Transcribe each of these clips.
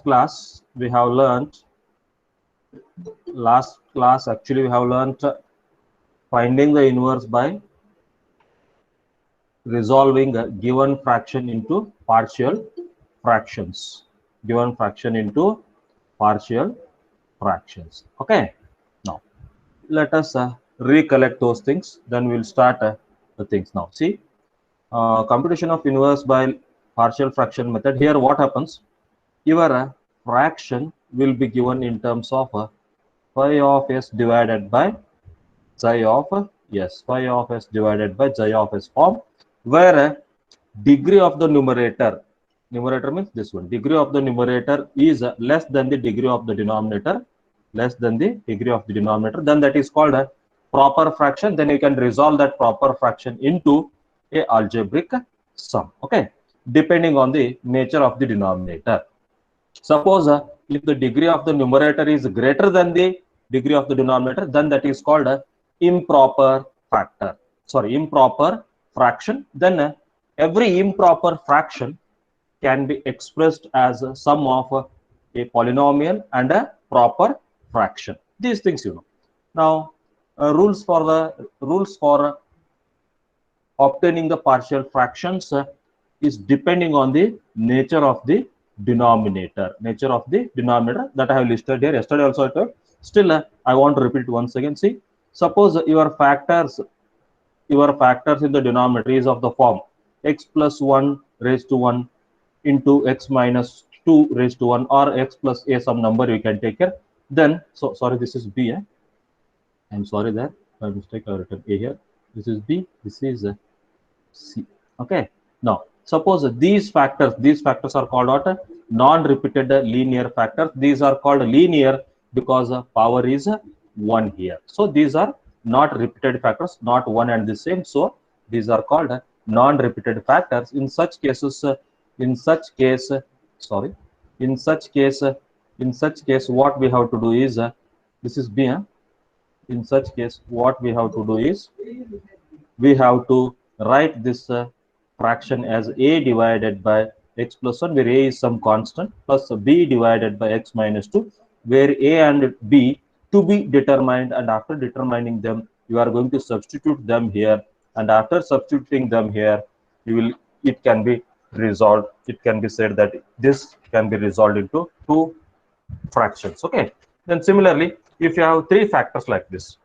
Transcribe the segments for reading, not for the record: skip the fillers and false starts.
class we have learned, actually we have learned finding the inverse by resolving a given fraction into partial fractions. Given fraction into partial fractions. Okay. Now let us recollect those things. Then we'll start the things now. See, computation of inverse by partial fraction method. Here, what happens? Your fraction will be given in terms of phi of s divided by xi of s. Phi of s divided by xi of s form, where degree of the numerator means this one, degree of the numerator is less than the degree of the denominator, then that is called a proper fraction. Then you can resolve that proper fraction into a algebraic sum, okay, depending on the nature of the denominator. Suppose if the degree of the numerator is greater than the degree of the denominator, then that is called a improper fraction. Then every improper fraction can be expressed as a sum of a polynomial and a proper fraction. These things you know. Now, rules for obtaining the partial fractions is depending on the nature of the denominator. That I have listed here. Yesterday also I told. Still, I want to repeat once again. See, suppose your factors in the denominator is of the form x plus 1 raised to 1 into x minus 2 raised to 1, or x plus a some number you can take here. Then, so sorry, this is b. I'm sorry that by mistake I written a here. This is b. This is c. Okay. Now, suppose these factors are called what? Non-repeated linear factors. These are called linear because power is 1 here. So these are not repeated factors, not one and the same. So these are called non-repeated factors. In such case, what we have to do is this is b. In such case, what we have to do is we have to write this fraction as a divided by x plus 1, where a is some constant, plus b divided by x minus 2, where a and b to be determined, and after determining them, you are going to substitute them here, and after substituting them here, it can be resolved. It can be said that this can be resolved into two fractions. Okay. Then similarly, if you have three factors like this,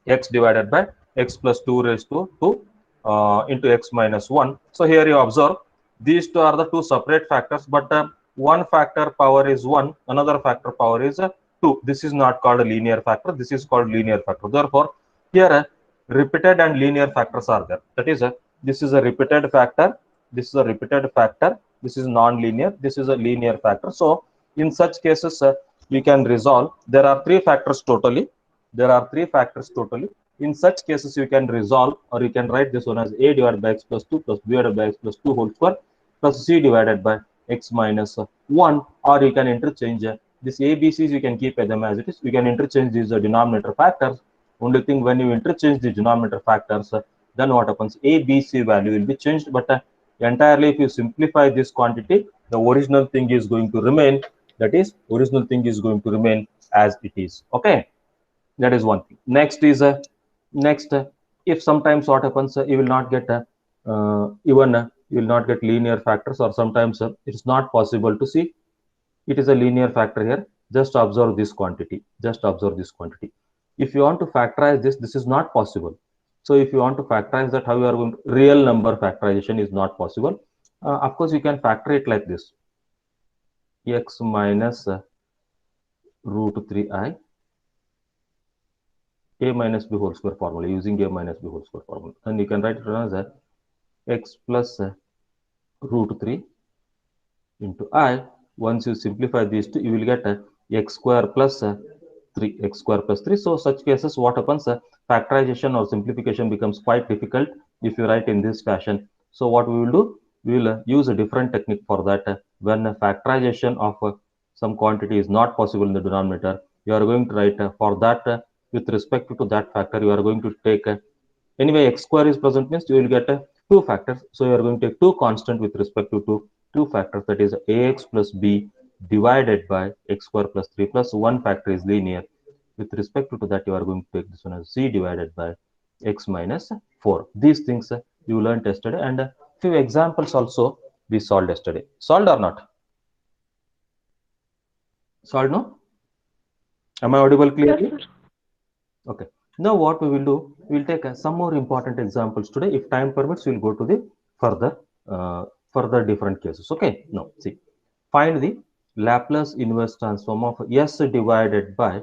x divided by x plus 2 raised to 2 into x minus 1. So here you observe these two are the two separate factors, but one factor power is 1, another factor power is 2. This is not called a linear factor. This is called linear factor. Therefore, here repeated and linear factors are there. That is, this is a repeated factor. This is a repeated factor. This is non-linear. This is a linear factor. So in such cases, we can resolve. There are three factors totally. In such cases, you can resolve, or you can write this one as a divided by x plus 2 plus b divided by x plus 2 whole square plus c divided by x minus 1, or you can interchange this ABCs, you can keep them as it is. You can interchange these denominator factors. Only thing, when you interchange the denominator factors, then what happens? ABC value will be changed, but entirely if you simplify this quantity, the original thing is going to remain. That is, original thing is going to remain as it is. Okay. That is one thing. Next is if sometimes what happens, you will not get you will not get linear factors, or sometimes it is not possible to see it is a linear factor here. Just observe this quantity. If you want to factorize this is not possible. So if you want to factorize that, how you are going to, real number factorization is not possible. Of course, you can factor it like this: x minus root 3i a minus b whole square formula, using a minus b whole square formula, and you can write it as x plus root 3 into I. Once you simplify these two, you will get x square plus 3. So such cases, what happens, factorization or simplification becomes quite difficult if you write in this fashion. So what we will do, we will use a different technique for that. When factorization of some quantity is not possible in the denominator, you are going to write for that with respect to that factor, you are going to take anyway x square is present, means you will get two factors. So you are going to take two constant with respect to two factors, that is ax plus b divided by x square plus 3 plus 1 factor is linear. With respect to that, you are going to take this one as c divided by x minus 4. These things you learned yesterday, and few examples also we solved yesterday. Solved or not? Solved, no? Am I audible clearly? Yes, sir. Okay. Now what we will do, we will take some more important examples today. If time permits, we will go to the further further different cases. Okay. Now see, find the Laplace inverse transform of s divided by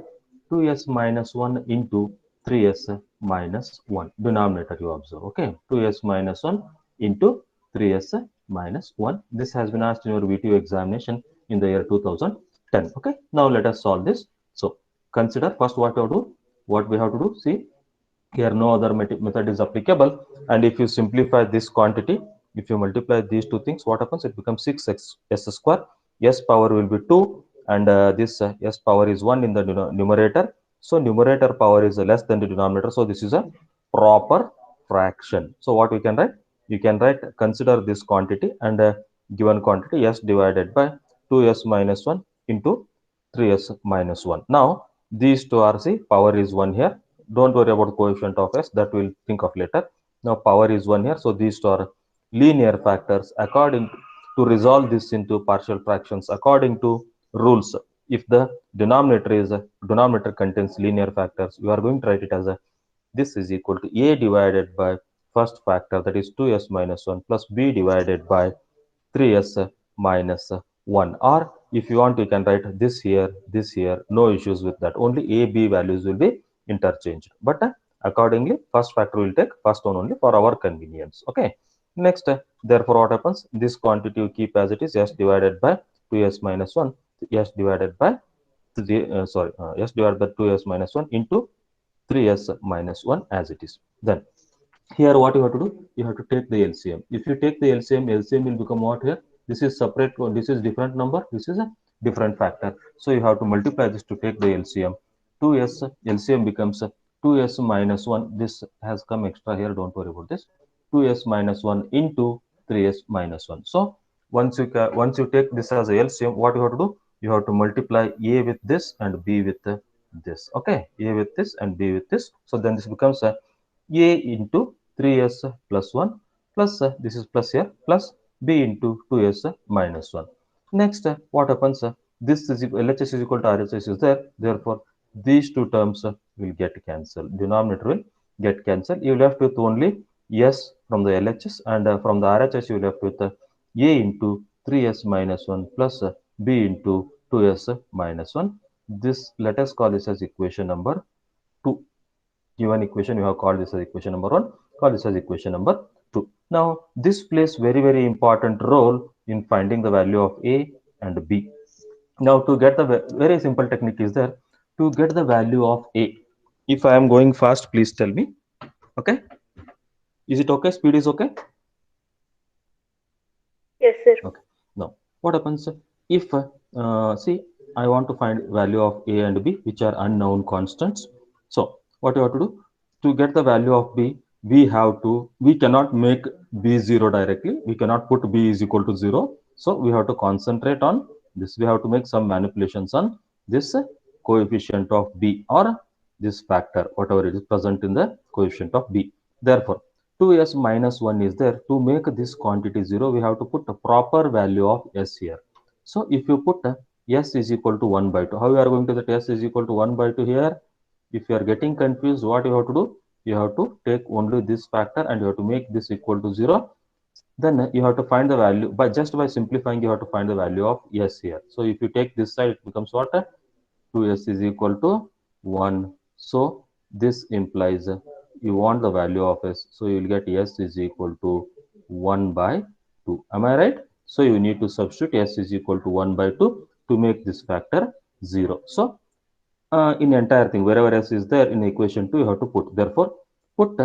2s minus 1 into 3s minus 1. Denominator you observe. Okay. 2s minus 1 into 3s minus 1. This has been asked in your VTU examination in the year 2010. Okay. Now let us solve this. So consider first what to do, what we have to do. See, here no other method is applicable, and if you simplify this quantity, if you multiply these two things, what happens? It becomes 6x s square. S power will be 2, and this s power is 1 in the numerator, so numerator power is less than the denominator, so this is a proper fraction. So what we can write? You can write, consider this quantity, and given quantity s divided by 2s minus 1 into 3s minus 1. Now these two are, see, power is 1 here. Don't worry about coefficient of s, that we'll think of later. Now power is 1 here, so these two are linear factors. According to resolve this into partial fractions according to rules, if the denominator contains linear factors, you are going to write it as a, this is equal to a divided by first factor, that is 2s minus 1, plus b divided by 3s minus 1. Or if you want, you can write this here, no issues with that. Only a b values will be interchanged, but accordingly first factor will take first one only for our convenience. Okay. Next, therefore what happens? This quantity you keep as it is, s divided by 2s minus 1, s divided by 3, s divided by 2s minus 1 into 3s minus 1 as it is. Then here what you have to do, you have to take the LCM. If you take the LCM will become what here? This is separate, this is different number, this is a different factor, so you have to multiply this to take the LCM. 2s LCM becomes 2s minus 1, this has come extra here, don't worry about this. 2s minus 1 into 3s minus 1. So once you take this as a LCM, what you have to do? You have to multiply a with this and b with this. Okay, a with this and b with this, so then this becomes a into 3s plus 1 plus this is plus here, plus b into 2s minus 1. Next, what happens? This is LHS is equal to RHS is there, therefore these two terms will get cancelled. Denominator will get cancelled. You left with only s from the LHS, and from the RHS you left with a into 3s minus 1 plus b into 2s minus 1. This, let us call this as equation number 2. Given equation, you have called this as equation number 1, call this as equation number 2. Now this plays very important role in finding the value of a and b. Now to get the very simple technique is there, to get the value of a. If I am going fast, please tell me. Okay, is it okay? Speed is okay? Yes, sir. Okay. Now what happens if see, I want to find value of a and b, which are unknown constants. So what you have to do, to get the value of b, we cannot make b 0 directly, we cannot put b is equal to 0, so we have to concentrate on this. We have to make some manipulations on this coefficient of b, or this factor, whatever it is present in the coefficient of b. Therefore 2s minus 1 is there. To make this quantity 0, we have to put a proper value of s here. So if you put s is equal to 1 by 2, how you are going to that s is equal to 1 by 2 here? If you are getting confused, what you have to do? You have to take only this factor and you have to make this equal to 0. Then you have to find the value, by just by simplifying, you have to find the value of s here. So if you take this side, it becomes what? 2s is equal to 1. So this implies you want the value of s, so you will get s is equal to 1 by 2. Am I right? So you need to substitute s is equal to 1 by 2 to make this factor 0. So in entire thing, wherever s is there in equation 2, you have to put. Therefore put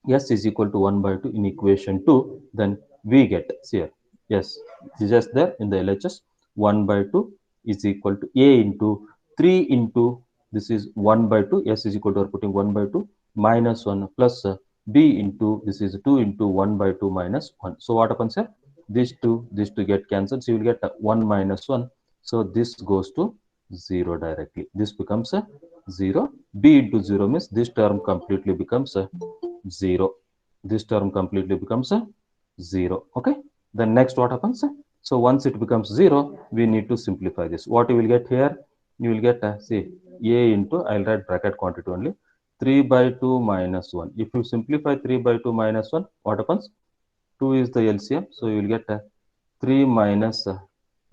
s is equal to 1 by 2 in equation 2, then we get here, yes, is just there in the LHS. 1 by 2 is equal to a into 3 into, this is 1 by 2, s is equal to, putting 1 by 2 minus 1 plus b into, this is 2 into 1 by 2 minus 1. So what happens here? These two get cancelled, so you will get 1 minus 1 So this goes to 0 directly. This becomes a 0. B into 0 means this term completely becomes a 0. This term completely becomes a 0. Okay. Then next what happens? So once it becomes 0, we need to simplify this. What you will get here? You will get, see, A into, I'll write bracket quantity only, 3 by 2 minus 1. If you simplify 3 by 2 minus 1, what happens? 2 is the LCM. So you will get 3 minus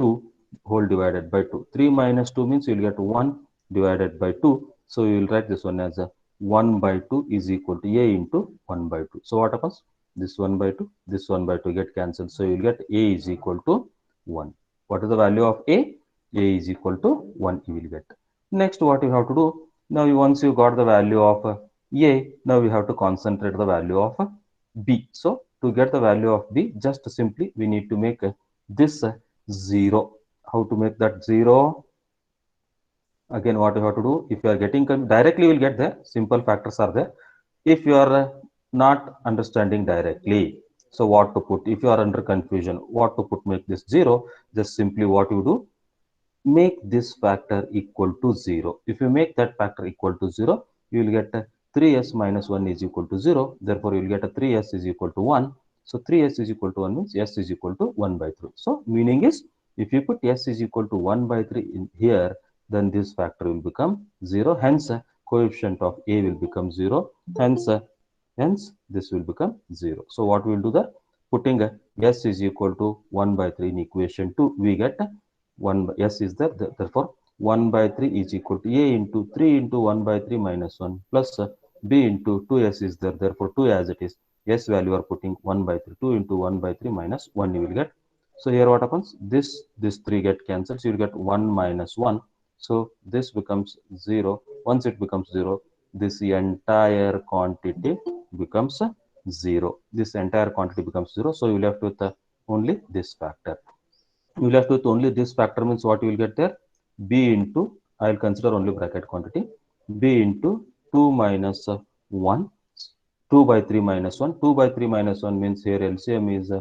2 whole divided by 2. 3 minus 2 means you will get 1 divided by 2. So you will write this one as a 1 by 2 is equal to A into 1 by 2. So what happens? This 1 by 2, this 1 by 2 get cancelled. So you will get A is equal to 1. What is the value of A? A is equal to 1 you will get. Next what you have to do, now once you got the value of A, now we have to concentrate the value of B. So to get the value of B, just simply we need to make this 0. How to make that 0? Again, what you have to do, if you are getting directly, you will get there. Simple factors are there. If you are not understanding directly, so what to put? If you are under confusion, what to put? Make this 0. Just simply what you do, make this factor equal to 0. If you make that factor equal to 0, you will get 3s minus 1 is equal to 0. Therefore, you will get a 3s is equal to 1. So 3s is equal to 1 means s is equal to 1 by 3. So meaning is, if you put s is equal to 1 by 3 in here, then this factor will become 0. Hence, coefficient of a will become 0. Hence this will become 0. So what we will do there? Putting s is equal to 1 by 3 in equation 2, we get 1 by s is there. Therefore, 1 by 3 is equal to a into 3 into 1 by 3 minus 1 plus b into 2s is there. Therefore, 2 as it is. S value are putting 1 by 3. 2 into 1 by 3 minus 1 you will get. So here what happens? This 3 get cancelled. So you will get 1 minus 1. So this becomes 0. Once it becomes 0, this entire quantity becomes 0. This entire quantity becomes 0. So you will left with only this factor. You left with only this factor means what you will get there? B into, I will consider only bracket quantity, B into 2 minus 1, 2 by 3 minus 1. 2 by 3 minus 1 means here LCM is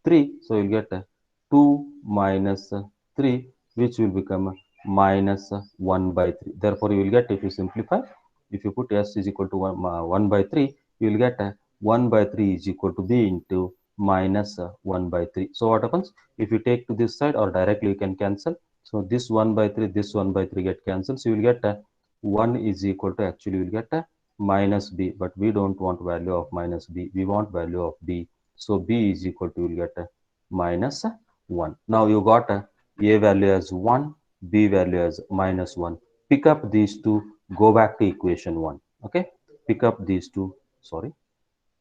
3. So you will get 2 minus 3, which will become minus 1 by 3. Therefore, you will get, if you simplify, if you put S is equal to 1 by 3, you will get 1 by 3 is equal to B into minus 1 by 3. So what happens? If you take to this side or directly you can cancel. So this 1 by 3, this 1 by 3 get cancelled. So you will get 1 is equal to, actually you will get minus b, but we don't want value of minus b, we want value of b. So b is equal to, you will get minus 1. Now you got a value as 1, b value as minus 1. Pick up these two, go back to equation 1. Okay, pick up these two, sorry,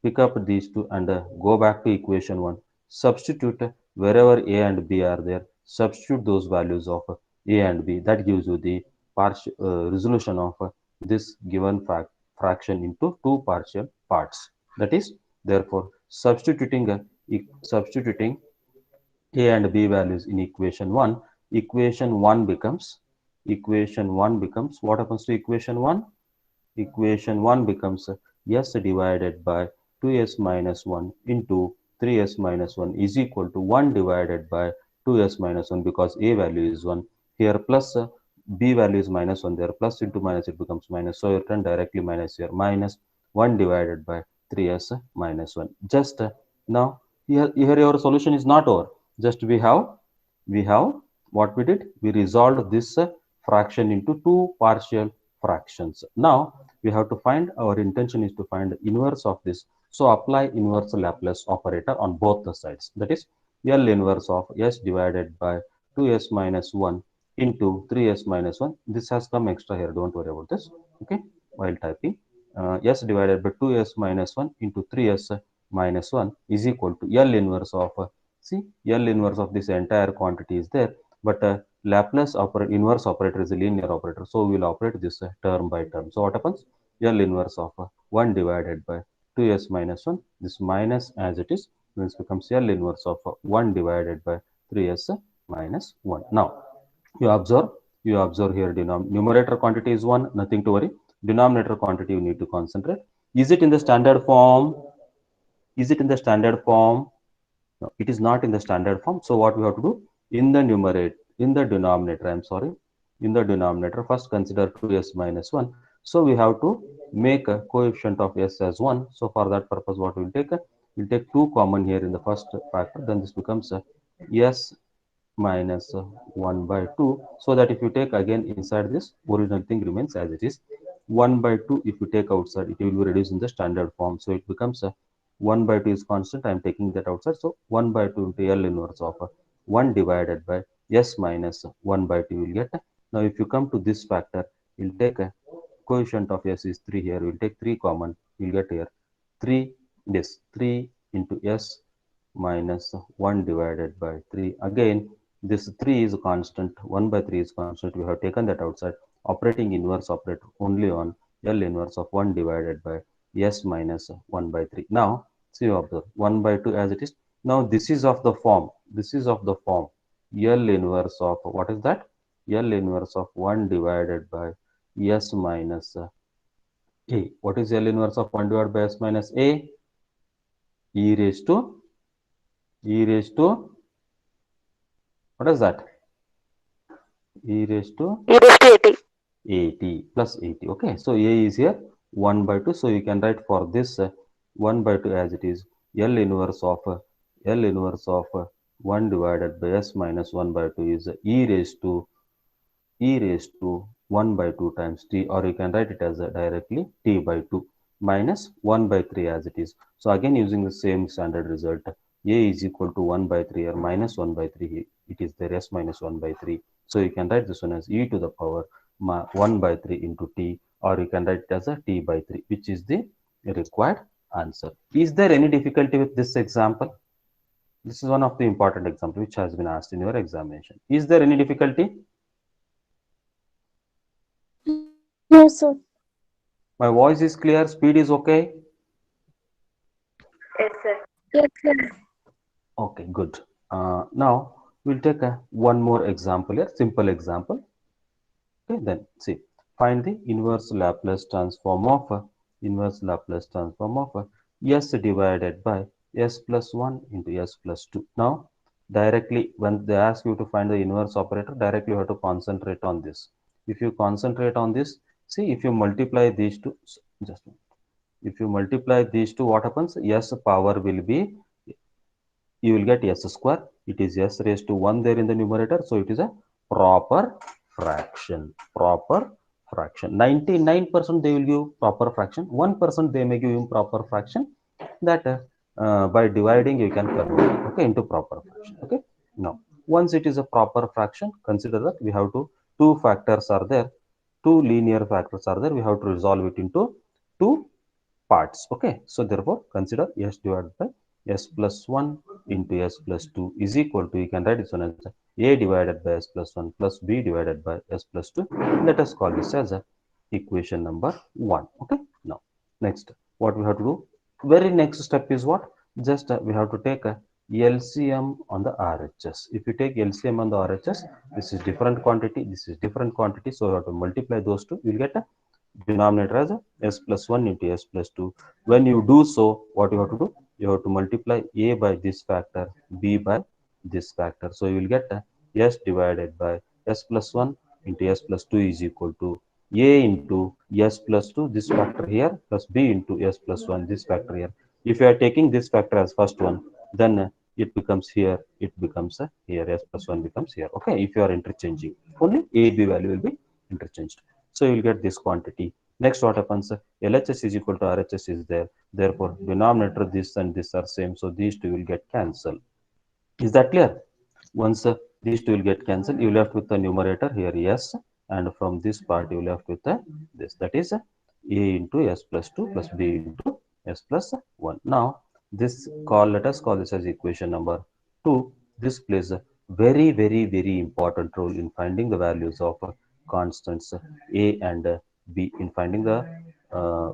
pick up these two and go back to equation 1. Substitute wherever a and b are there, substitute those values of a and b. That gives you the partial resolution of this given fraction into two partial parts. That is, therefore, substituting a and b values in equation 1, equation 1 becomes, what happens to equation 1? Equation 1 becomes s divided by 2s minus 1 into 3s minus 1 is equal to 1 divided by 2s minus 1, because a value is 1 here, plus b value is minus 1 there, plus into minus it becomes minus. So you turn directly minus here, minus 1 divided by 3s minus 1. Just now here your solution is not over. Just we have what we did, we resolved this fraction into two partial fractions. Now we have to find, our intention is to find the inverse of this. So apply inverse Laplace operator on both the sides. That is, L inverse of s divided by 2s minus 1 into 3s minus 1. This has come extra here, don't worry about this. Okay, while typing, s divided by 2s minus 1 into 3s minus 1 is equal to L inverse of see, L inverse of this entire quantity is there, but Laplace inverse operator is a linear operator, so we will operate this term by term. So what happens? L inverse of 1 divided by 2s minus 1, this minus as it is, this becomes L inverse of 1 divided by 3s minus 1. Now you observe here, numerator quantity is 1, nothing to worry. Denominator quantity you need to concentrate. Is it in the standard form? Is it in the standard form? No, it is not in the standard form. So what we have to do, in the in the denominator, I'm sorry, in the denominator, first consider 2s minus 1. So we have to make a coefficient of s as 1. So for that purpose, what we'll take? We'll take 2 common here in the first factor. Then this becomes s minus 1 by 2. So that if you take again inside this, original thing remains as it is. 1 by 2, if you take outside, it will be reduced in the standard form. So it becomes 1 by 2 is constant. I am taking that outside. So 1 by 2 into L inverse of 1 divided by S minus 1 by 2 you will get. Now if you come to this factor, you'll take a coefficient of S is 3 here. We'll take 3 common. You'll get here 3, this 3 into S minus 1 divided by 3. Again, this 3 is constant. 1 by 3 is constant. We have taken that outside. Operating inverse operate only on L inverse of 1 divided by S minus 1 by 3. Now, see you observe 1 by 2 as it is. Now, this is of the form. This is of the form L inverse of what is that? L inverse of 1 divided by S minus A. What is L inverse of 1 divided by S minus A? E raised to what is that? E raised to E raised to 80. 80 plus 80. Okay, so A is here 1 by 2. So you can write for this 1 by 2 as it is L inverse of 1 divided by S minus 1 by 2 is e raised to 1 by 2 times t, or you can write it as directly t by 2 minus 1 by 3 as it is. So again using the same standard result, A is equal to 1 by 3 or minus 1 by 3, it is there S minus 1 by 3. So you can write this one as e to the power 1 by 3 into t, or you can write it as a t by 3, which is the required answer. Is there any difficulty with this example? This is one of the important example which has been asked in your examination. Is there any difficulty? No, sir. My voice is clear, speed is okay? Yes, sir. Yes, sir. Okay, good. Now we'll take one more example here, simple example. Okay, then see, find the inverse Laplace transform of s divided by s plus 1 into s plus 2. Now, directly when they ask you to find the inverse operator, directly you have to concentrate on this. If you concentrate on this, see, if you multiply these two, just a minute. If you multiply these two, what happens? S power will be, you will get s square. It is s raised to 1 there in the numerator. So it is a proper fraction. 99% they will give proper fraction. 1% they may give improper fraction. That by dividing you can convert, okay, into proper fraction. Okay. Now, once it is a proper fraction, consider that we have to, two factors are there. Two linear factors are there. We have to resolve it into two parts. Okay, so therefore consider s divided by s plus 1 into s plus 2 is equal to, you can write this one as a divided by s plus 1 plus b divided by s plus 2. Let us call this as a equation number 1. Okay, now next what we have to do, very next step is what, just we have to take a LCM on the RHS. If you take LCM on the RHS, this is different quantity, this is different quantity, so you have to multiply those two, you will get a denominator as a s plus 1 into s plus 2. When you do so, what you have to do, you have to multiply a by this factor, b by this factor. So you will get s divided by s plus 1 into s plus 2 is equal to a into s plus 2, this factor here, plus b into s plus 1, this factor here. If you are taking this factor as first one, then it becomes here, it becomes here, s plus 1 becomes here. Okay, if you are interchanging, only a b value will be interchanged. So you will get this quantity. Next, what happens? LHS is equal to RHS is there. Therefore, denominator this and this are same. So these two will get cancelled. Is that clear? Once these two will get cancelled, you left with the numerator here yes, and from this part you left with this. That is a into s plus 2 plus b into s plus 1. Now this call, let us call this as equation number 2. This plays a very important role in finding the values of constants a and b, in finding the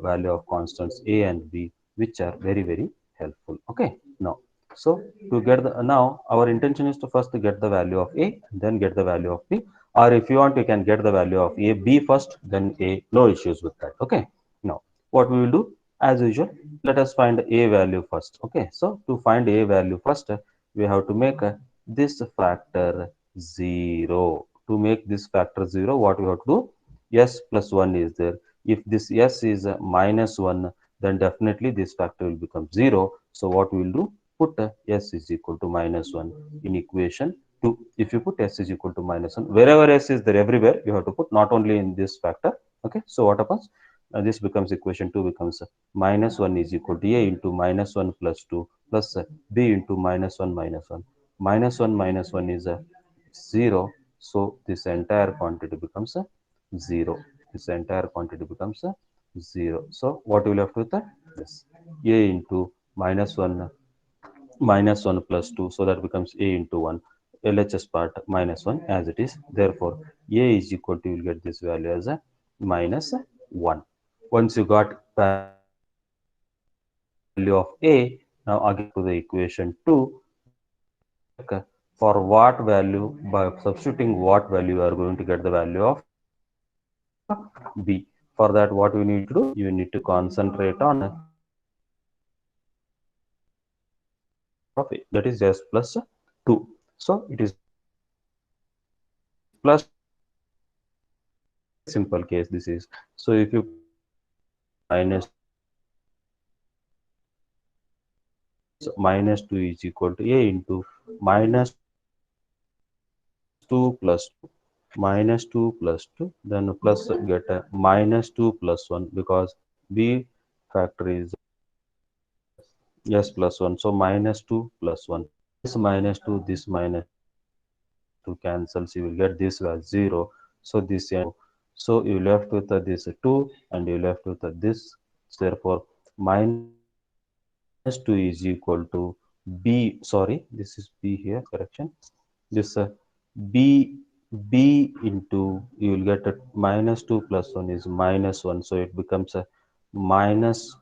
value of constants a and b, which are very helpful. Okay, now so to get the, now our intention is to first get the value of a, then get the value of b, or if you want you can get the value of a b first, then a, no issues with that. Okay, now what we will do, as usual, let us find a value first. Okay, so to find a value first, we have to make this factor 0. To make this factor 0, what we have to do? S plus 1 is there. If this S is minus 1, then definitely this factor will become 0. So what we will do? Put S is equal to minus 1 in equation 2. If you put S is equal to minus 1, wherever S is there, everywhere you have to put, not only in this factor. Okay, so what happens? This becomes equation 2 becomes minus 1 is equal to A into minus 1 plus 2 plus B into minus 1 minus 1. Minus 1 is 0. So this entire quantity becomes 0. This entire quantity becomes 0. So what we will left with this A into minus 1 plus 2. So that becomes A into 1. LHS part minus 1 as it is. Therefore, A is equal to, you will get this value as a minus 1. Once you got value of A, now again to the equation 2, then you have to check for what value, by substituting what value you are going to get the value of B. For that, what you need to do? You need to concentrate on the value of A, that is S plus 2. So it is S plus 2. So this is plus 2. This is very simple case. This is, so if you put minus 2 is equal to minus 2 is equal to A into minus 2 plus 2 minus 2 plus 2, then plus get a minus 2 plus 1, because B factor is S plus 1. So minus 2 plus 1. This minus 2 cancels. You will get this value 0. So this so you left with this 2 and you left with this. Therefore, minus 2 is equal to B. Sorry, this is B here. Correction. This B into, you will get a minus 2 plus 1 is minus 1. So it becomes a minus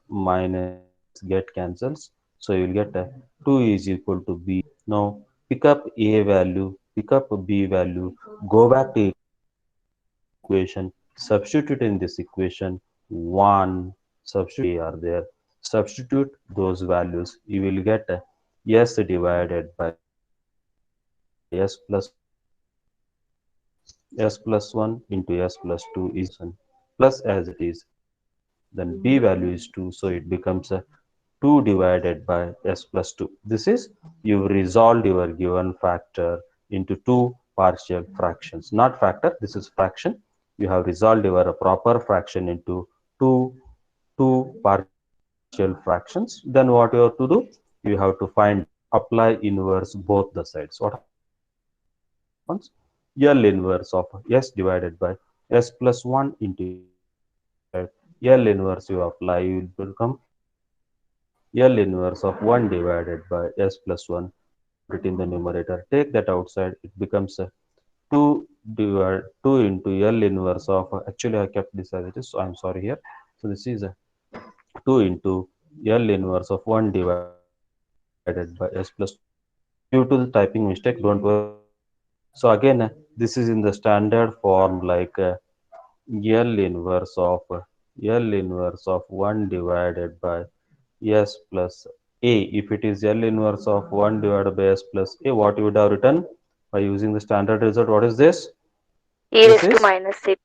get cancels. So you will get a 2 is equal to B. Now pick up A value, pick up B value, go back to equation, substitute in this equation 1, substitute A are there, substitute those values, you will get S divided by S plus 1 into S plus 2 is plus as it is, then B value is 2, so it becomes a 2 divided by S plus 2. This is, you resolved your given factor into two partial fractions, not factor, this is fraction. You have resolved your proper fraction into two partial fractions. Then what you have to do? You have to find, apply inverse both the sides. What happens? L inverse of S divided by S plus 1 into S plus 2 is there. L inverse you apply, you will become L inverse of 1 divided by S plus 1. Put it in the numerator. Take that outside. It becomes 2 2 into L inverse of, actually I kept this as it is, so I'm sorry here. So this is 2 into L inverse of 1 divided by S plus 2. Due to the typing mistake, don't worry, this is there. So again, this is in the standard form, like L inverse of 1 divided by S plus A. If it is L inverse of 1 divided by S plus A, what you would have written by using the standard result? What is this? E This raised to is, minus 6.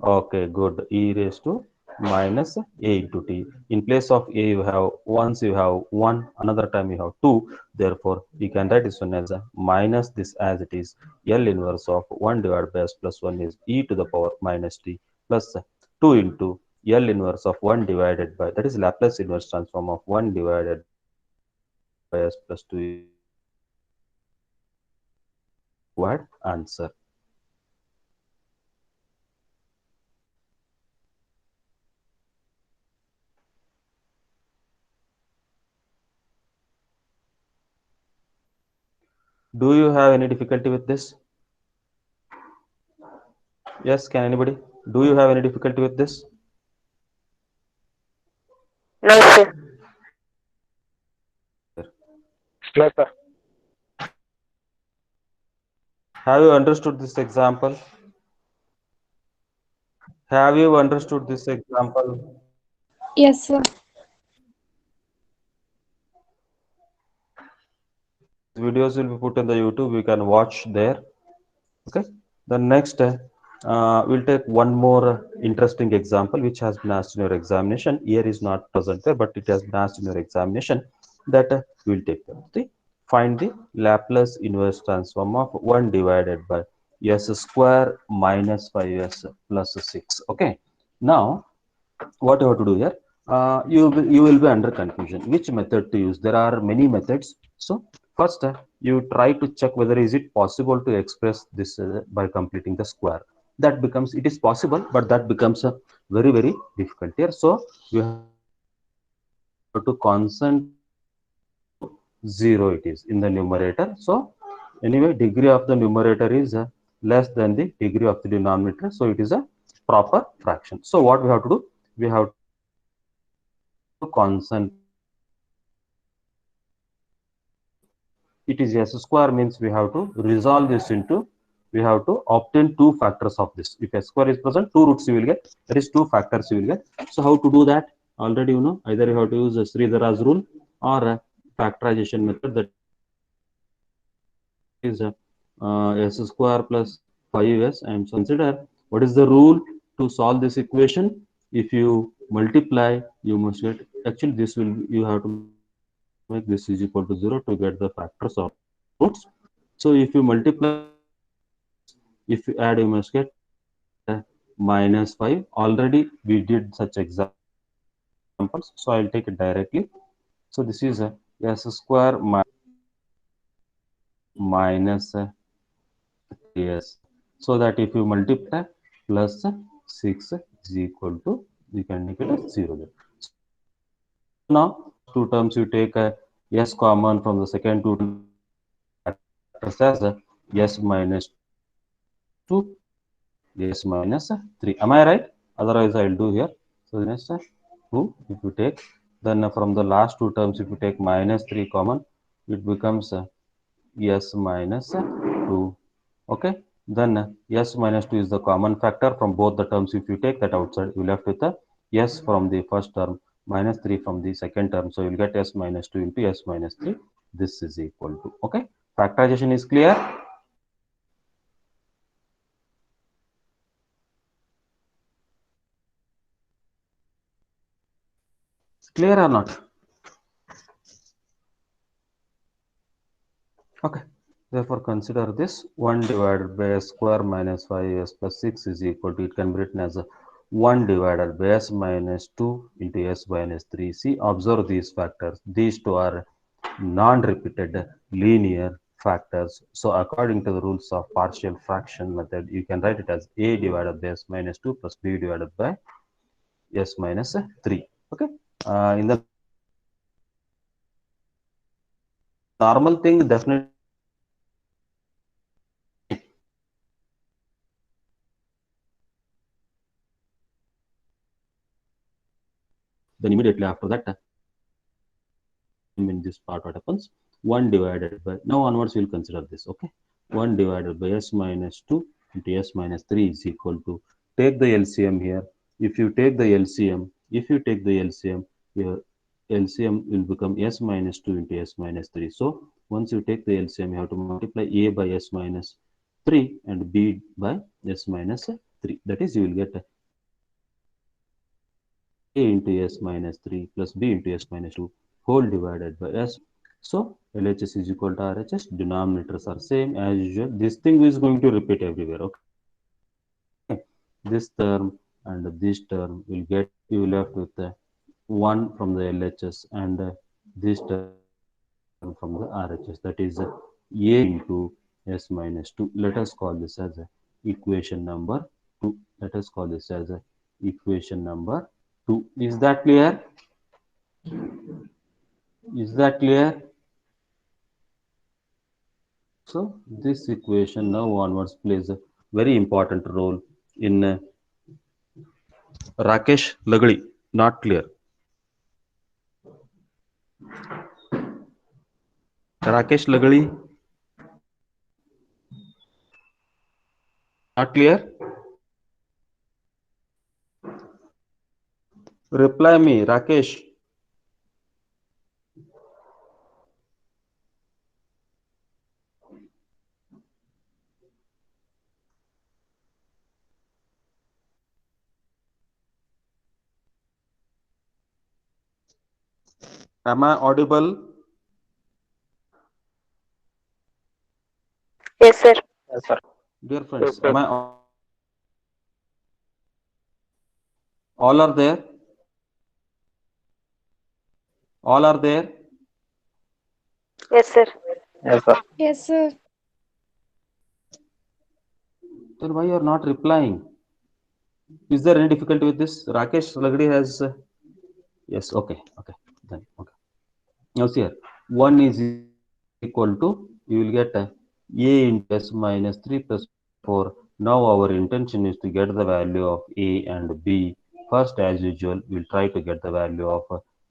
okay, good. E raised to minus A into T. In place of A, you have, once you have 1, another time you have 2. Therefore, you can write this one as a minus this as it is. L inverse of 1 divided by S plus 1 is E to the power minus T plus 2 into L inverse of 1 divided by, that is Laplace inverse transform of 1 divided by S plus 2 is required answer. Do you have any difficulty with this? Yes, can anybody? Do you have any difficulty with this? No, sir. No, sir. Have you understood this example? Have you understood this example? Yes, sir. videos will be put in the YouTube. You can watch there. Okay. The next, we'll take one more interesting example which has been asked in your examination. Here is not present there, but it has been asked in your examination. That we'll take them. See, find the Laplace inverse transform of 1 divided by s square minus 5s plus 6. Okay. Now, what you have to do here, you will be under confusion which method to use. There are many methods. So first, you try to check whether is it possible to express this by completing the square. That becomes, it is possible, but that becomes very difficult here. So you have to concentrate 0 it is in the numerator. So anyway, degree of the numerator is less than the degree of the denominator, so it is a proper fraction. So what we have to do, we have to concentrate. It is s square means we have to resolve this into, we have to obtain two factors of this. If s square is present, two roots you will get, that is two factors you will get. So how to do that? Already you know, either you have to use Sridhara's rule or a factorization method, that is s square plus 5s. And so consider what is the rule to solve this equation. If you multiply, you must get, actually this will, you have to make this is equal to 0 to get the factors of roots. So if you multiply, if you add, you must get minus 5. Already we did such examples, so I'll take it directly. So this is a s square minus 3s. So that if you multiply, plus 6 is equal to, you can make it as 0 there. So now two terms you take s common from the second two factors as s minus 2, s minus 3. Am I right? Otherwise I'll do here. So minus 2, if you take, then from the last two terms, if you take minus 3 common, it becomes s minus 2. Okay. Then s minus 2 is the common factor from both the terms. If you take that outside, you left with s from the first term, minus 3 from the second term. So you'll get s minus 2 into s minus 3. This is equal to, okay. Factorization is clear. Clear or not? Okay. Therefore, consider this 1 divided by s square minus 5s plus 6 is equal to, it can be written as 1 divided by s minus 2 into s minus 3. See, observe these factors. These two are non-repeated linear factors. So according to the rules of partial fraction method, you can write it as a divided by s minus 2 plus b divided by s minus 3. Okay. In the normal thing, definitely then immediately after that, in this part, what happens, 1 divided by, now onwards we'll consider this. Okay. 1 divided by s minus 2 into s minus 3 is equal to, take the LCM here. If you take the LCM, your LCM will become s minus 2 into s minus 3. So once you take the LCM, you have to multiply a by s minus 3 and b by s minus 3. That is, you will get a into s minus 3 plus b into s minus 2 whole divided by s. So LHS is equal to RHS. Denominators are same as usual. This thing is going to repeat everywhere. Okay. This term and this term will get you left with 1 from the LHS and this term from the RHS. That is a into s minus 2. Let us call this as equation number 2. Let us call this as equation number 2. Is that clear? Is that clear? So this equation now onwards plays a very important role in Rakesh Lagadi. Not clear. Rakesh Lagadi. Not clear. Reply me, Rakesh. Am I audible? Yes, sir. Yes, sir. Dear friends, am I all are there? All are there? Yes, sir. Yes, sir. Yes, sir. Then why you are not replying? Is there any difficulty with this? Rakesh Lagdi has yes, okay. Then okay. Now see here, 1 is equal to, you will get a into s minus 3 plus 4. Now our intention is to get the value of a and b. First, as usual, we'll try to get the value of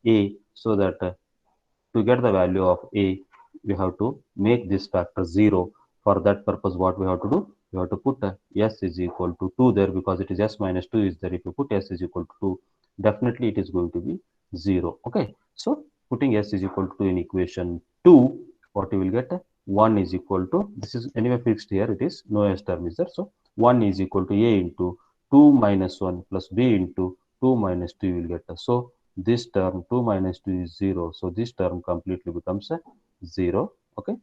a, so that to get the value of a, we have to make this factor 0. For that purpose, what we have to do, we have to put s is equal to 2 there, because it is s minus 2 is there. If you put s is equal to 2, definitely it is going to be 0. Okay, so putting s is equal to 2 in equation 2, what you will get, 1 is equal to, this is anyway fixed here, it is no s term is there, so 1 is equal to a into 2 minus 1 plus b into 2 minus 2, you will get, so this term 2 minus 2 is 0, so this term completely becomes a 0. Okay,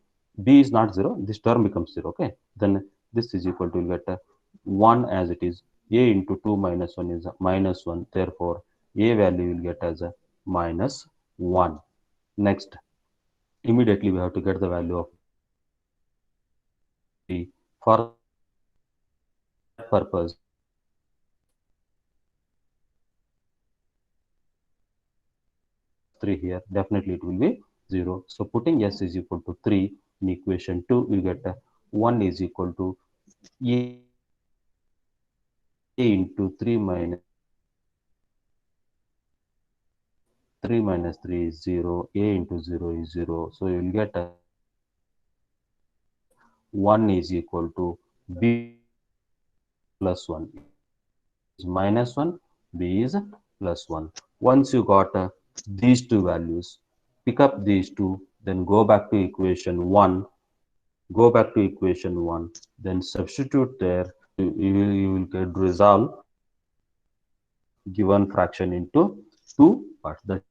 b is not 0, this term becomes 0. Okay, then this is equal to, get a 1 as it is. A into 2 minus 1 is a minus 1, therefore a value will get as a minus 1. Next, immediately we have to get the value of b. For that purpose, plus 3 here, definitely it will be 0. So putting s is equal to 3 in equation 2, we get 1 is equal to a into 3 minus 3 minus 3 is 0, a into 0 is 0, so you will get 1 is equal to b plus 1 is minus 1, b is plus 1. Once you got these two values, pick up these two, then go back to equation 1, then substitute there. You will get resolve given fraction into two parts. That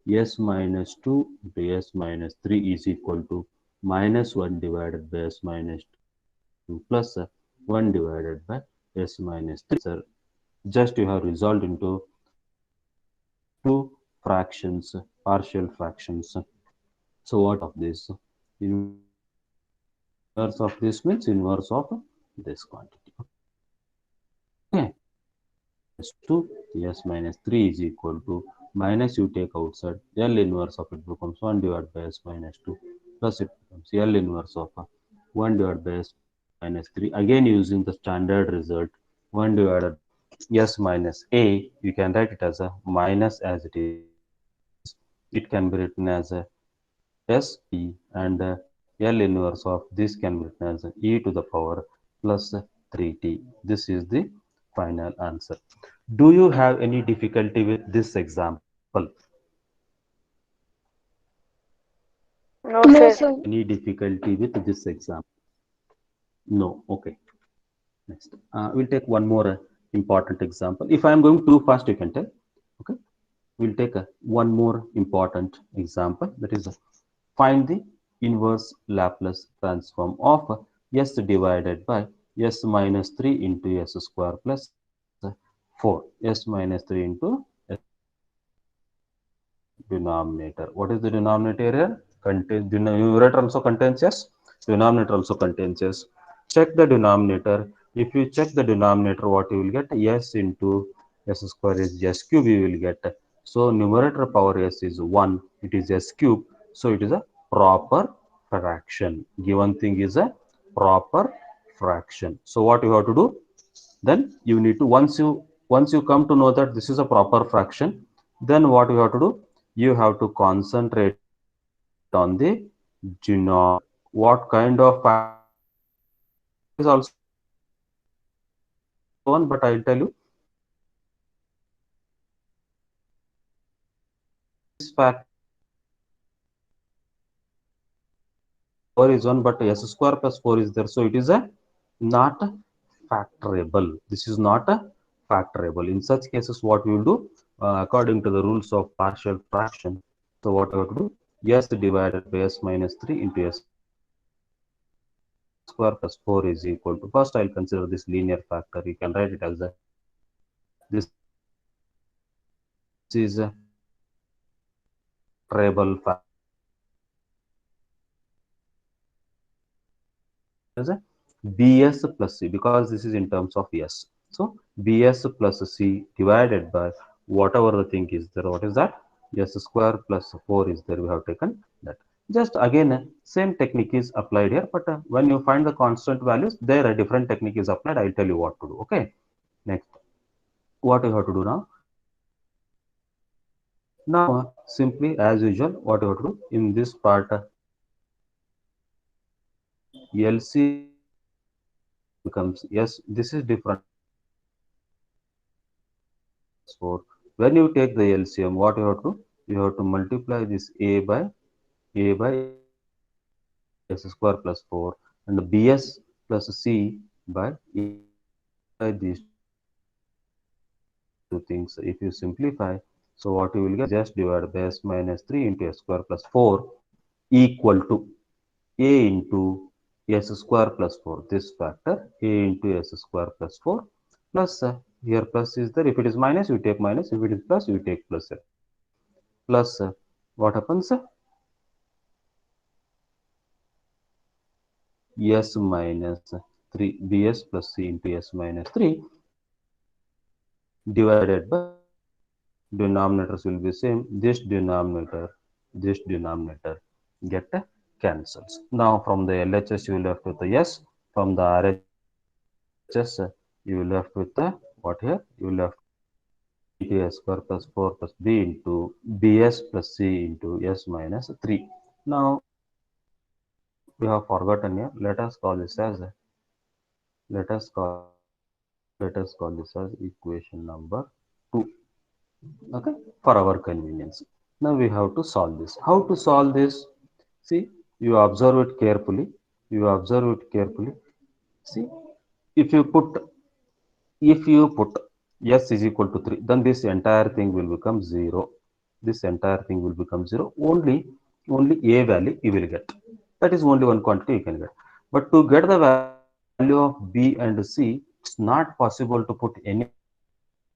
s minus 2 into s minus 3 is equal to minus 1 divided by s minus 2 plus 1 divided by s minus 3. Sir, just you have resolved into two fractions, partial fractions. So what of this? Inverse of this means inverse of this quantity. Okay. S2, s minus 3 is equal to, minus you take outside, L inverse of it becomes 1 divided by s minus 2 plus it becomes L inverse of 1 divided by s minus 3. Again using the standard result, 1 divided by s minus a, you can write it as a minus as it is. It can be written as a s e, and L inverse of this can be written as e to the power plus 3t. This is the final answer. Do you have any difficulty with this example? No, No, sir. sir. Any difficulty with this example? No. Okay. Next, we'll take one more important example. If I am going too fast, you can tell. Okay. We'll take one more important example. That is, find the inverse Laplace transform of s divided by s minus 3 into s square plus 4. S minus 3 into s denominator. What is the denominator here? Numerator also contains s, denominator also contains s. Check the denominator. If you check the denominator, what you will get? S into s square is s cube, you will get. So numerator power s is 1, it is s cube, so it is a proper fraction. Given thing is a proper fraction. So what you have to do? Then you need to, once you come to know that this is a proper fraction, then what you have to do, you have to concentrate on the denominator. What kind of factor is also one, but I'll tell you this factor is 1, but s square plus 4 is there, so it is a not factorable. This is not a factorable. In such cases, what we will do, according to the rules of partial fraction, So what I have to do? S divided by S minus 3 into S square plus 4 is equal to, first I'll consider this linear factor. You can write it as a, this is a treble factor as a Bs plus C, because this is in terms of S. So Bs plus C divided by whatever the thing is there. What is that? S square plus 4 is there. We have taken that. Just again, same technique is applied here, but when you find the constant values, there a different technique is applied. I'll tell you what to do. Okay. Next, what you have to do now? Now, simply as usual, what you have to do in this part, LCM becomes, yes, this is different. 4. When you take the LCM, what you have to do? You have to multiply this A by S square plus 4 and BS plus C by A by these two things. If you simplify, so what you will get, just divide by S minus 3 into S square plus 4 equal to A into S square plus 4. This factor A into S square plus 4 plus, here plus is there. If it is minus, you take minus. If it is plus, you take plus. Plus, what happens? S minus 3 Bs plus C into S minus 3 divided by, denominators will be same. This denominator get cancels. Now from the LHS you will left with the S. From the RHS you will left with the, what here? You will left into S square plus 4 plus B into Bs plus C into S minus 3. Now we have forgotten here. Let us call this as, let us call let us call this as equation number 2. Okay, for our convenience. Now we have to solve this. How to solve this? See, you observe it carefully. See, if you put s is equal to 3, then this entire thing will become 0. This entire thing will become 0. Only a value you will get. That is only one quantity you can get. But to get the value of b and c, it's not possible to put any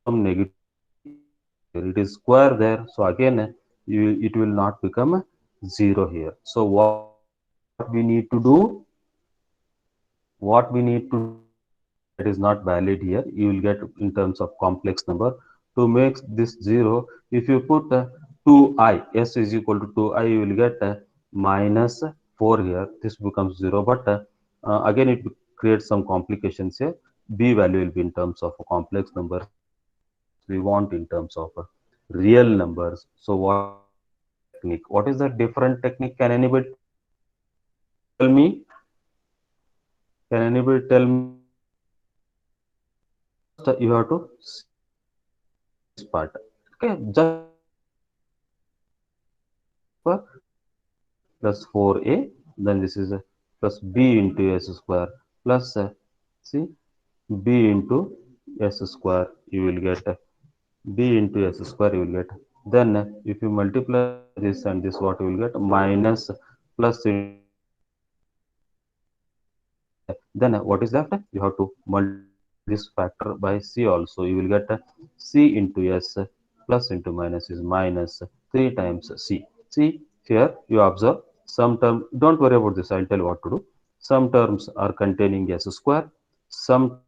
negative. It is square there, so again it will not become 0 here. So we need to do what we need to that is not valid here. You will get in terms of complex number. To make this 0, if you put 2i, s is equal to 2i, you will get minus 4 here. This becomes 0, but again it creates some complications here. B value will be in terms of complex numbers. We want in terms of real numbers. So what technique? What is the different technique? Can anybody tell me? Can anybody tell me? You have to see this part. Okay, just for plus 4a, then this is a plus b into s square plus see b into s square. You will get b into s square. You will get, then if you multiply this and this, what you will get? Minus plus, then what is left? You have to multiply this factor by c also. You will get c into s plus into minus is minus 3 times c. See here, you observe some term. Don't worry about this. I'll tell you what to do. Some terms are containing s square. Some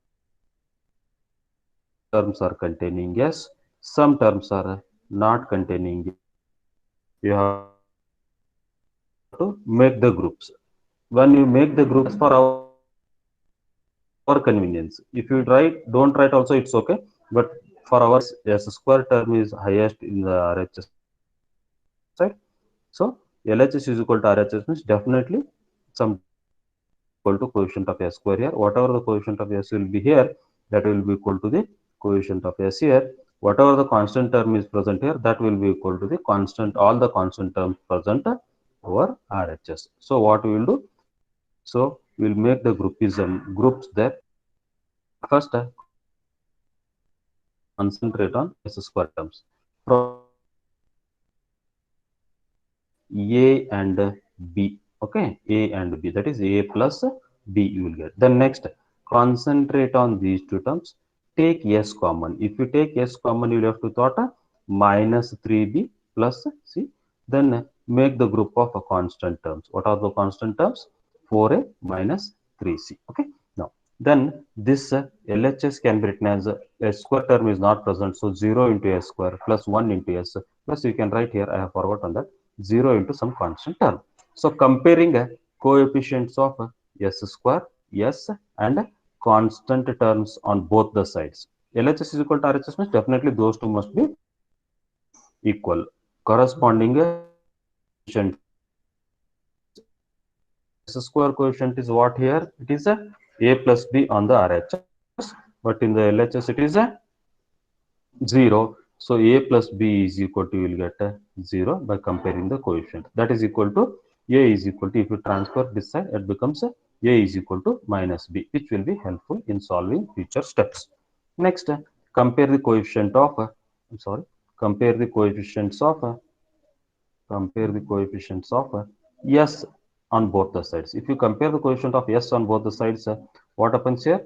terms are containing s. Some terms are not containing. You have to make the groups. When you make the groups for our convenience, if you write, don't write also, it's okay. But for our s square term is highest in the RHS side. So LHS is equal to RHS means definitely some equal to coefficient of s square here. Whatever the coefficient of s will be here, that will be equal to the coefficient of s here. Whatever the constant term is present here, that will be equal to the constant, all the constant terms present over RHS. So what we will do? So we will make the groupism groups there. First, concentrate on s square terms. From A and B. Okay, A and B, that is A plus B you will get. Then next, concentrate on these two terms. Take S common. If you take S common, you will have to thought minus 3B plus C. Then make the group of constant terms. What are the constant terms? 4A minus 3C. Okay. Now, then this LHS can be written as S square term is not present. So 0 into S square plus 1 into S plus you can write here, I have forgotten that, 0 into some constant term. So comparing coefficients of S square, S and constant terms on both the sides. LHS is equal to RHS means definitely those two must be equal. Corresponding coefficient S square coefficient is what here? It is a plus B on the RHS, but in the LHS it is a 0. So A plus B is equal to, you will get a 0 by comparing the coefficient. That is equal to A is equal to, if you transfer this side, it becomes A is equal to minus B, which will be helpful in solving future steps. Next, compare the coefficient of, I'm sorry, compare the coefficients of S on both the sides. If you compare the coefficient of S on both the sides, what happens here?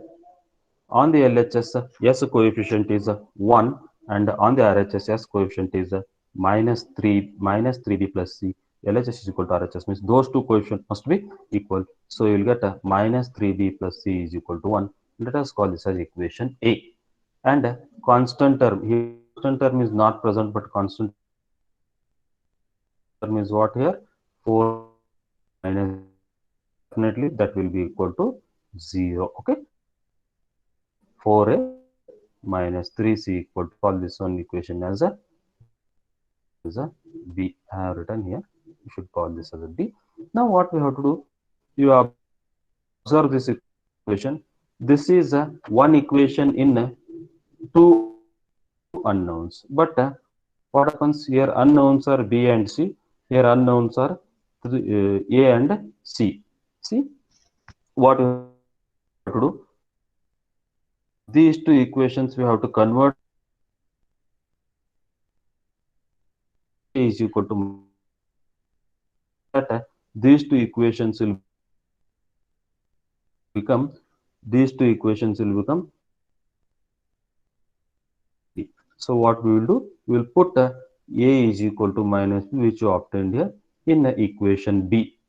On the LHS, S coefficient is 1, and on the RHS, S coefficient is minus 3B plus C. LHS is equal to RHS means those two coefficients must be equal. So you will get minus 3B plus C is equal to 1. Let us call this as equation A. And constant term, here constant term is not present, but constant term is what here? 4 minus, definitely that will be equal to 0. Okay. 4A minus 3C equal to, call this one equation as a B. I have written here. You should call this as a B. Now what we have to do? You observe this equation. This is one equation in two unknowns. But what happens here? Unknowns are B and C. Here unknowns are A and C. See what we have to do? These two equations we have to convert. A is equal to that. These two equations will become so what we will do, we will put A is equal to minus B, which you obtained here, in the equation B.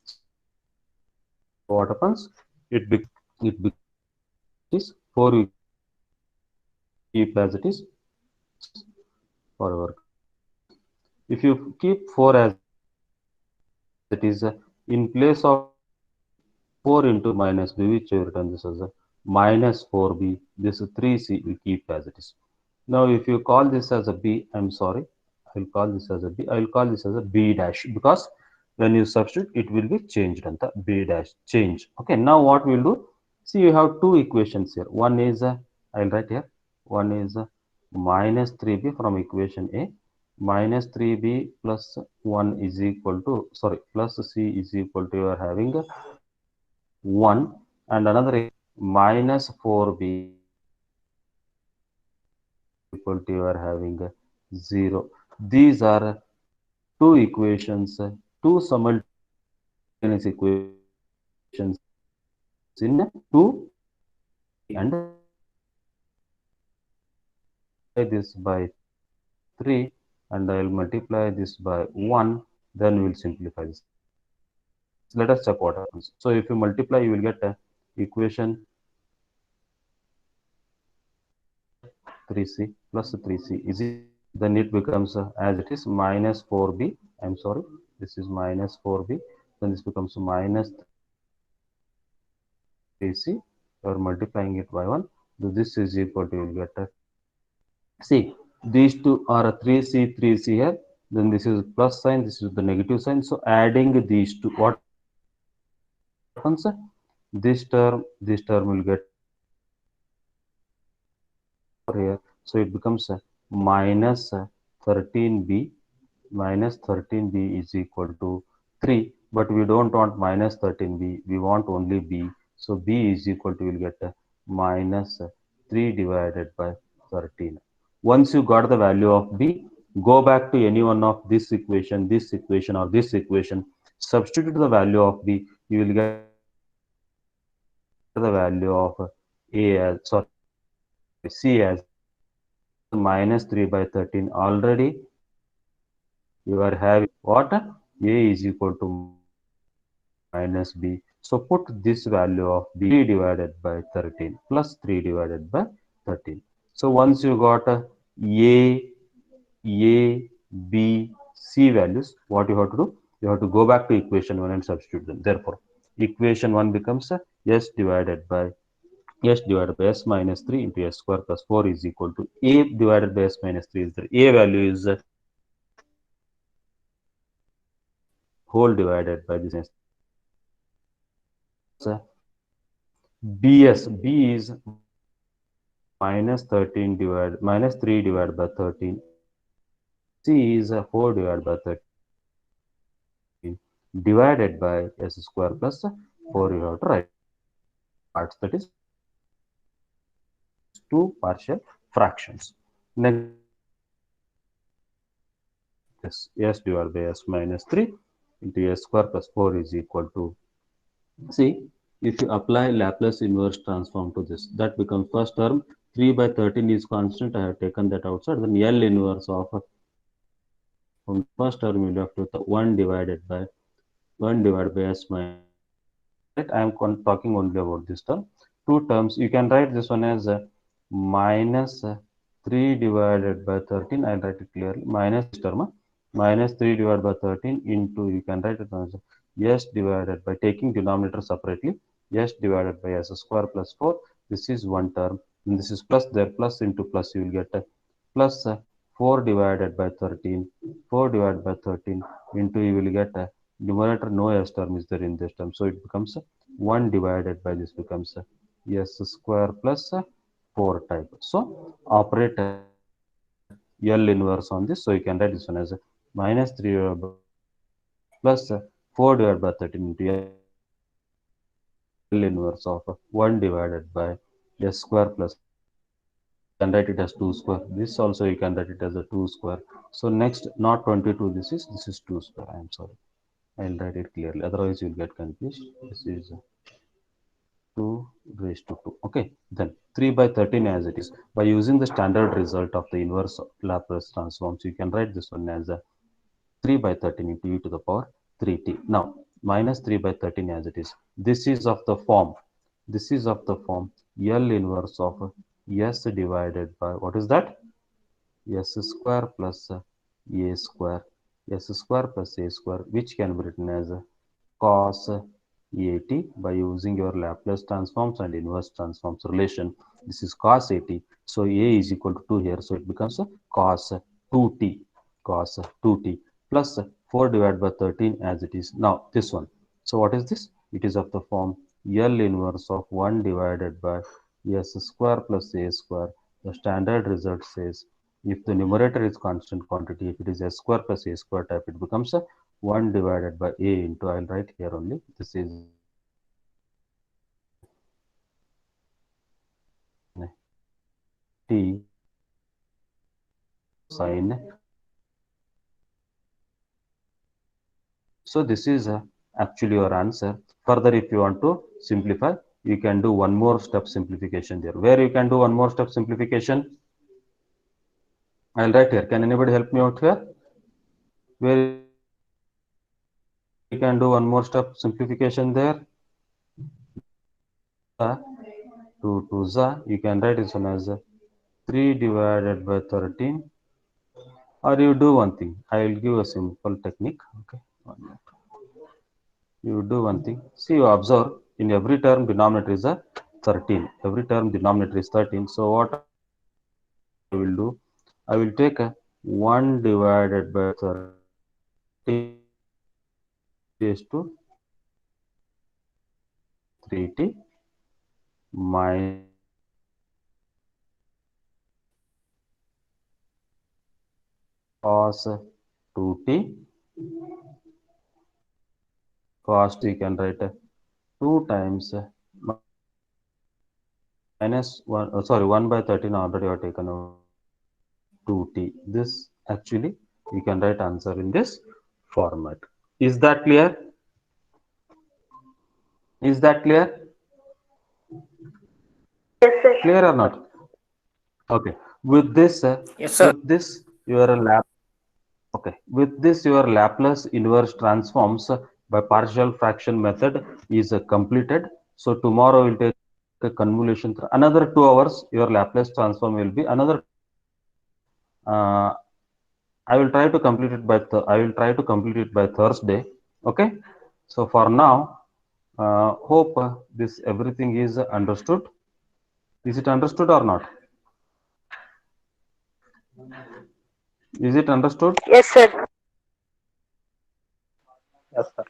What happens? It becomes 4, we keep as it is forever. If you keep 4 as it is, in place of 4 into minus B, which you written this as a minus 4B, this 3C we keep as it is. Now, if you call this as a B, I'm sorry, I will call this as a B. I will call this as a B dash, because when you substitute, it will be changed on the B dash change. Okay, now what we will do? See, you have two equations here. One is, I will write here, one is minus 3B from equation A, minus 3B plus 1 is equal to, sorry, plus C is equal to, you are having 1, and another minus 4B equal to, you are having 0. These are two equations, two simultaneous equations in 2, and this by 3, and I will multiply this by 1, then we will simplify this. Let us check what happens. So if you multiply, you will get equation 3C plus 3C is it, then it becomes as it is minus 4B. I'm sorry, this is minus 4B, then this becomes minus 3C. You are multiplying it by 1. So this is equal to, you will get see, these two are 3C, 3C here. Then this is plus sign, this is the negative sign. So adding these two, what happens? This term will get here. So it becomes minus 13B. Minus 13B is equal to 3. But we don't want minus 13B. We want only B. So B is equal to, you will get minus 3 divided by 13. Once you got the value of B, Go back to any one of this equation, or this equation, substitute the value of b, you will get the value of a as, sorry, c as minus 3 by 13. Already you are having what? A is equal to minus b. So put this value of b 3 divided by 13 plus 3 divided by 13. So once you got a, b, c values, what you have to do? You have to go back to equation 1 and substitute them. Therefore, equation 1 becomes s divided by s minus 3 into s square plus 4 is equal to a divided by s minus 3 is the a value is whole divided by this b is minus 13 divided minus 3 divided by 13, c is 4 divided by 13 divided by s square plus 4. You have to write parts, that is two partial fractions. Next, s divided by s minus 3 into s square plus 4 is equal to, see, if you apply Laplace inverse transform to this, that becomes first term 3 by 13 is constant. I have taken that outside. Then L inverse of from first term you left with 1 divided by s minus. Right? I am talking only about this term. Two terms. You can write this one as minus 3 divided by 13. I'll write it clearly. Minus this term, minus 3 divided by 13 into, you can write it as s divided by taking denominator separately, s divided by s square plus 4. This is one term. And this is plus there, plus into plus, you will get plus 4 divided by 13, 4 divided by 13 into, you will get numerator, no s term is there in this term. So it becomes 1 divided by this becomes s square plus 4 type. So operate L inverse on this. So you can write this one as minus 3 plus 4 divided by 13 into L inverse of 1 divided by s square plus, you can write it as 2 square. This also you can write it as a 2 square. So next, not 22, this is 2 square. I am sorry. I'll write it clearly. Otherwise, you'll get confused. This is 2 raised to 2. Okay. Then 3 by 13 as it is. By using the standard result of the inverse Laplace transforms, you can write this one as a 3 by 13 into e to the power 3t. Now, minus 3 by 13 as it is. This is of the form. This is of the form L inverse of s divided by, what is that? S square plus a square. S square plus a square, which can be written as cos at by using your Laplace transforms and inverse transforms relation. This is cos at. So a is equal to 2 here. So it becomes cos 2t. Cos 2t plus 4 divided by 13 as it is. Now this one. So what is this? It is of the form L inverse of 1 divided by s square plus a square. The standard result says if the numerator is constant quantity, if it is s square plus a square type, it becomes 1 divided by a into, I'll write here only, this is t sine. So this is actually your answer. Further, if you want to simplify, you can do one more step simplification there. Where you can do one more step simplification? I'll write here. Can anybody help me out here? Where you can do one more step simplification there? 2 za, you can write this one as 3 divided by 13. Or you do one thing. I will give a simple technique. Okay. You do one thing. See, you observe in every term denominator is a 13. Every term denominator is 13. So what I will do? I will take a 1 divided by 13 is to 3t minus cos 2t. Cos you can write 2 times minus 1, sorry, 1 by 13 already I have taken out 2t. This Actually, you can write answer in this format. Is that clear? Is that clear? Yes, sir. Clear or not? Okay. With this, Yes, sir. your lap. Okay. With this, your Laplace inverse transforms by partial fraction method is completed. So tomorrow we'll take a convolution. Another 2 hours, your Laplace transform will be another. Uh, I will try to complete it by Thursday. Okay. So for now, hope this everything is understood. Is it understood or not? Is it understood? Yes, sir. Yes, sir.